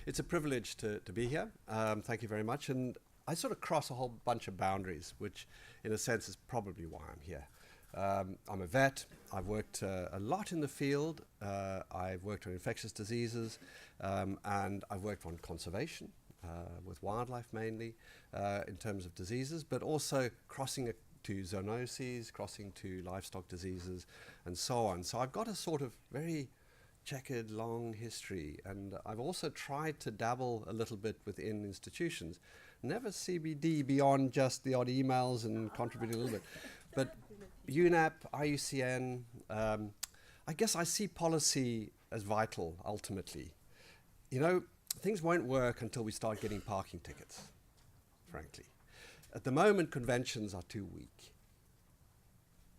It's a privilege to be here. Thank you very much. And I sort of cross a whole bunch of boundaries, which in a sense is probably why I'm here. I'm a vet. I've worked a lot in the field. I've worked on infectious diseases, and I've worked on conservation with wildlife mainly in terms of diseases, but also crossing to zoonoses, crossing to livestock diseases, and so on. So I've got a sort of very checkered, long history, and I've also tried to dabble a little bit within institutions. Never CBD beyond just the odd emails and contributing a little bit. But UNAP, IUCN, I guess I see policy as vital, ultimately. You know, things won't work until we start getting parking tickets, frankly. At the moment, conventions are too weak.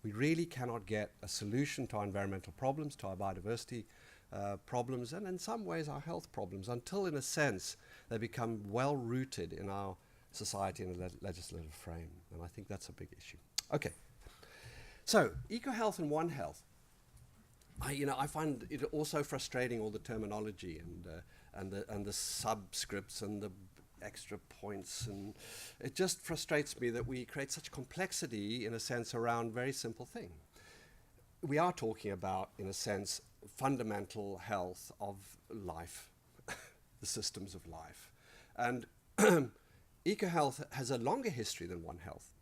We really cannot get a solution to our environmental problems, to our biodiversity problems, and in some ways our health problems, until, in a sense, they become well-rooted in our society and the legislative frame. And I think that's a big issue. Okay. So, eco-health and One Health. I find it also frustrating, all the terminology and the subscripts and the extra points, and it just frustrates me that we create such complexity, in a sense, around very simple thing. We are talking about, in a sense, fundamental health of life, the systems of life. And eco-health has a longer history than One Health.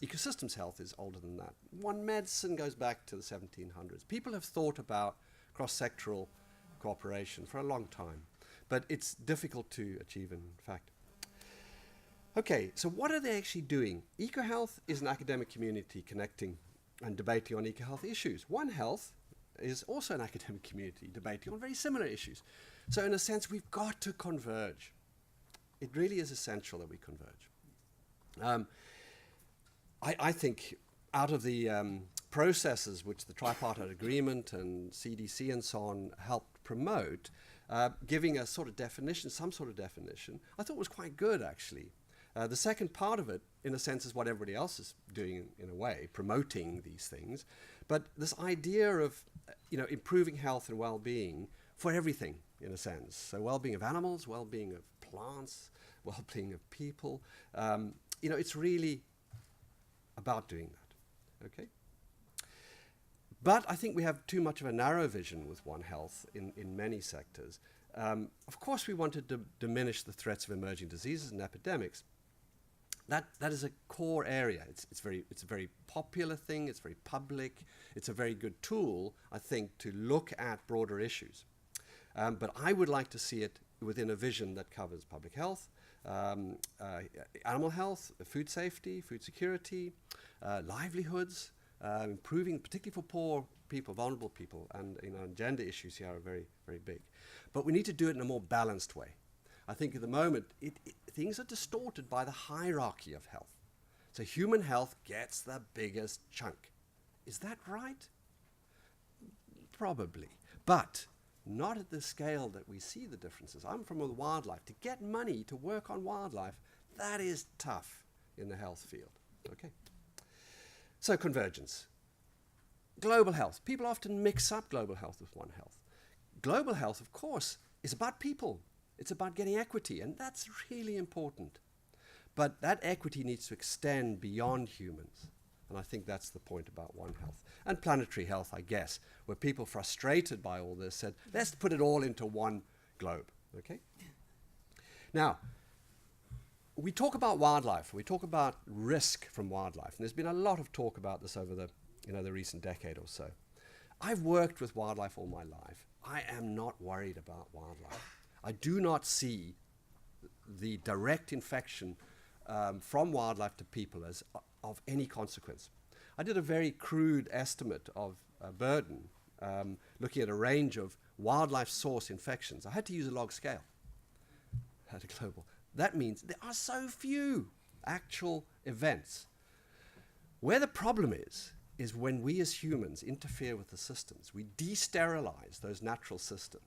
Ecosystems health is older than that. One Medicine goes back to the 1700s. People have thought about cross-sectoral cooperation for a long time, but it's difficult to achieve in fact. Okay, so what are they actually doing? EcoHealth is an academic community connecting and debating on eco-health issues. One Health is also an academic community debating on very similar issues. So in a sense, we've got to converge. It really is essential that we converge. I think out of the processes which the tripartite agreement and CDC and so on helped promote, giving a sort of definition, some sort of definition, I thought was quite good, actually. The second part of it, in a sense, is what everybody else is doing in a way, promoting these things. But this idea of, improving health and well-being for everything, in a sense. So well-being of animals, well-being of plants, well-being of people. It's really about doing that, okay? But I think we have too much of a narrow vision with One Health in many sectors. Of course, we want to diminish the threats of emerging diseases and epidemics. That is a core area. It's a very popular thing. It's very public. It's a very good tool, I think, to look at broader issues. But I would like to see it within a vision that covers public health, animal health, food safety, food security, livelihoods, improving, particularly for poor people, vulnerable people, and gender issues here are very, very big. But we need to do it in a more balanced way. I think at the moment, things are distorted by the hierarchy of health. So human health gets the biggest chunk. Is that right? Probably. But not at the scale that we see the differences. I'm from wildlife. To get money to work on wildlife, that is tough in the health field. Okay. So convergence. Global health. People often mix up global health with One Health. Global health, of course, is about people. It's about getting equity, and that's really important. But that equity needs to extend beyond humans. And I think that's the point about One Health. And planetary health, I guess, where people frustrated by all this said, let's put it all into one globe, okay? Now, we talk about wildlife, we talk about risk from wildlife, and there's been a lot of talk about this over the recent decade or so. I've worked with wildlife all my life. I am not worried about wildlife. I do not see the direct infection from wildlife to people as of any consequence. I did a very crude estimate of burden, looking at a range of wildlife source infections. I had to use a log scale at a global. That means there are so few actual events. Where the problem is when we as humans interfere with the systems. We de-sterilize those natural systems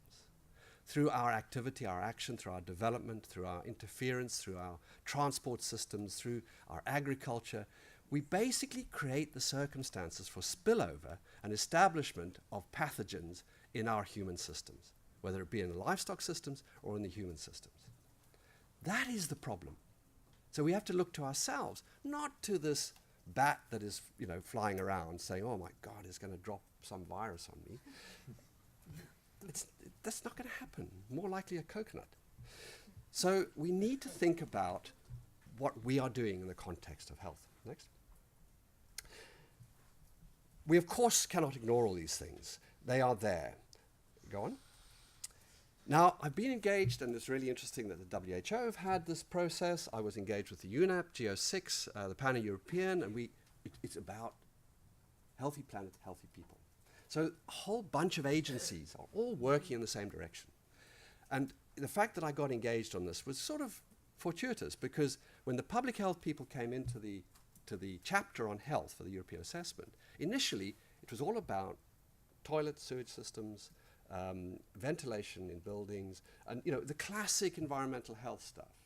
through our activity, our action, through our development, through our interference, through our transport systems, through our agriculture. We basically create the circumstances for spillover and establishment of pathogens in our human systems. whether it be in the livestock systems or in the human systems. That is the problem. So we have to look to ourselves, not to this bat that is, flying around saying, oh my God, it's going to drop some virus on me. That's not going to happen. More likely a coconut. So we need to think about what we are doing in the context of health. Next. We, of course, cannot ignore all these things. They are there. Go on. Now, I've been engaged, and it's really interesting that the WHO have had this process. I was engaged with the UNEP, GEO6, the Pan-European, and it's about healthy planet, healthy people. So a whole bunch of agencies are all working in the same direction. And the fact that I got engaged on this was sort of fortuitous, because when the public health people came into the chapter on health for the European assessment, initially it was all about toilet sewage systems, ventilation in buildings, and the classic environmental health stuff.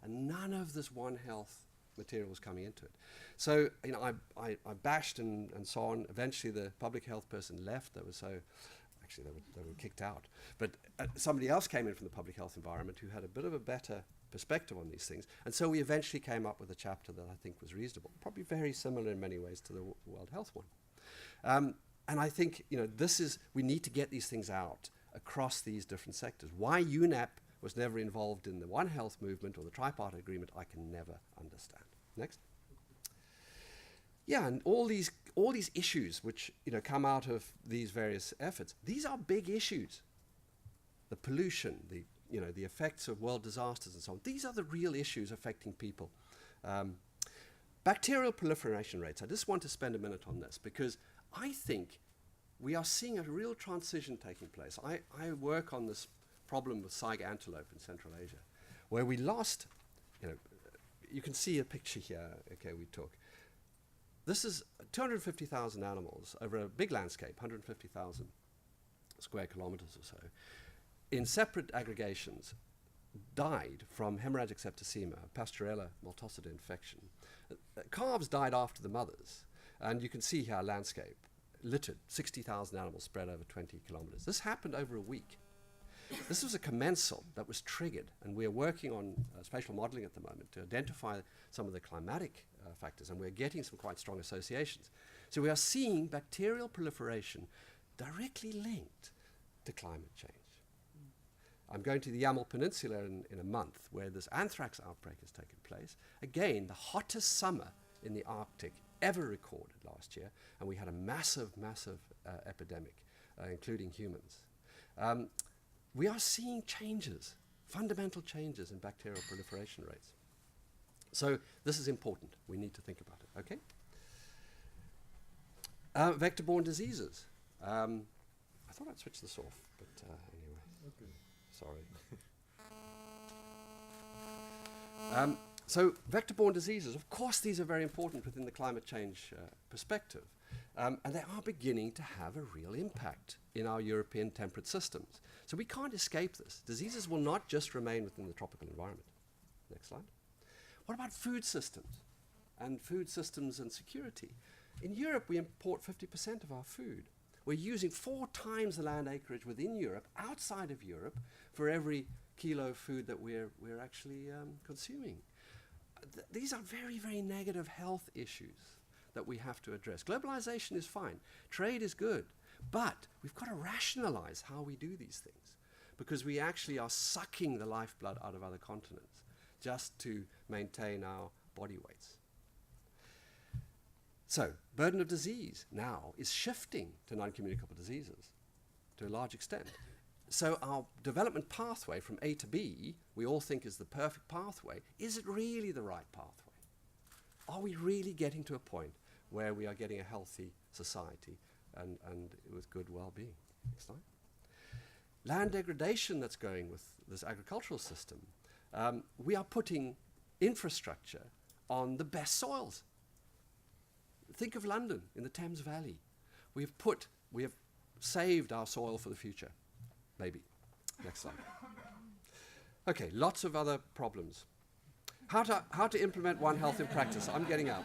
And none of this One Health material was coming into it. So I bashed and so on. Eventually the public health person left. They were kicked out. But somebody else came in from the public health environment who had a bit of a better perspective on these things. And so we eventually came up with a chapter that I think was reasonable, probably very similar in many ways to the World Health one. And I think, we need to get these things out across these different sectors. Why UNEP was never involved in the One Health movement or the tripartite agreement, I can never understand. Next. Yeah, and all these issues which, come out of these various efforts, these are big issues. The pollution, the effects of world disasters and so on, these are the real issues affecting people. Bacterial proliferation rates, I just want to spend a minute on this, because I think we are seeing a real transition taking place. I work on this problem with Saiga antelope in Central Asia, where we lost, you can see a picture here, okay, we took. This is 250,000 animals over a big landscape, 150,000 square kilometers or so, in separate aggregations, died from hemorrhagic septicemia, Pasteurella multocida infection. Calves died after the mothers. And you can see here landscape, littered, 60,000 animals spread over 20 kilometers. This happened over a week. This was a commensal that was triggered, and we're working on spatial modeling at the moment to identify some of the climatic factors, and we're getting some quite strong associations. So we are seeing bacterial proliferation directly linked to climate change. I'm going to the Yamal Peninsula in a month, where this anthrax outbreak has taken place. Again, the hottest summer in the Arctic ever recorded last year, and we had a massive epidemic, including humans. We are seeing changes, fundamental changes in bacterial proliferation rates. So this is important. We need to think about it, okay? Vector-borne diseases. I thought I'd switch this off, but anyway. Okay. Sorry. So vector-borne diseases, of course, these are very important within the climate change perspective. And they are beginning to have a real impact in our European temperate systems. So we can't escape this. Diseases will not just remain within the tropical environment. Next slide. What about food systems and security? In Europe, we import 50% of our food. We're using 4 times the land acreage within Europe, outside of Europe, for every kilo of food that we're actually consuming. These are very, very negative health issues that we have to address. Globalization is fine. Trade is good. But we've got to rationalize how we do these things, because we actually are sucking the lifeblood out of other continents just to maintain our body weights. So, burden of disease now is shifting to non-communicable diseases to a large extent. So our development pathway from A to B, we all think is the perfect pathway. Is it really the right pathway? Are we really getting to a point where we are getting a healthy society and with good well-being? Next slide. Land degradation that's going with this agricultural system. We are putting infrastructure on the best soils. Think of London in the Thames Valley. We have saved our soil for the future. Maybe. Next slide. Okay, lots of other problems. How to implement One Health in practice. I'm getting out.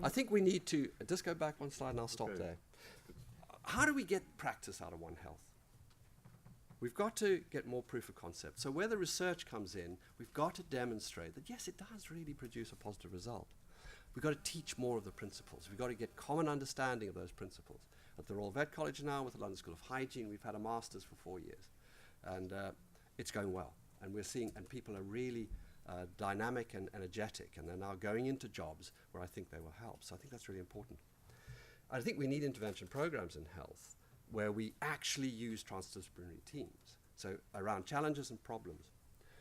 I think we need to just go back one slide and I'll stop there. How do we get practice out of One Health? We've got to get more proof of concept. So where the research comes in, we've got to demonstrate that, yes, it does really produce a positive result. We've got to teach more of the principles. We've got to get common understanding of those principles. At the Royal Vet College now, with the London School of Hygiene, we've had a master's for 4 years. And it's going well. And we're seeing, and people are really dynamic and energetic, and they're now going into jobs where I think they will help. So I think that's really important. I think we need intervention programs in health where we actually use transdisciplinary teams, so around challenges and problems.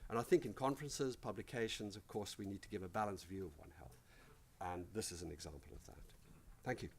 And I think in conferences, publications, of course, we need to give a balanced view of One Health. And this is an example of that. Thank you.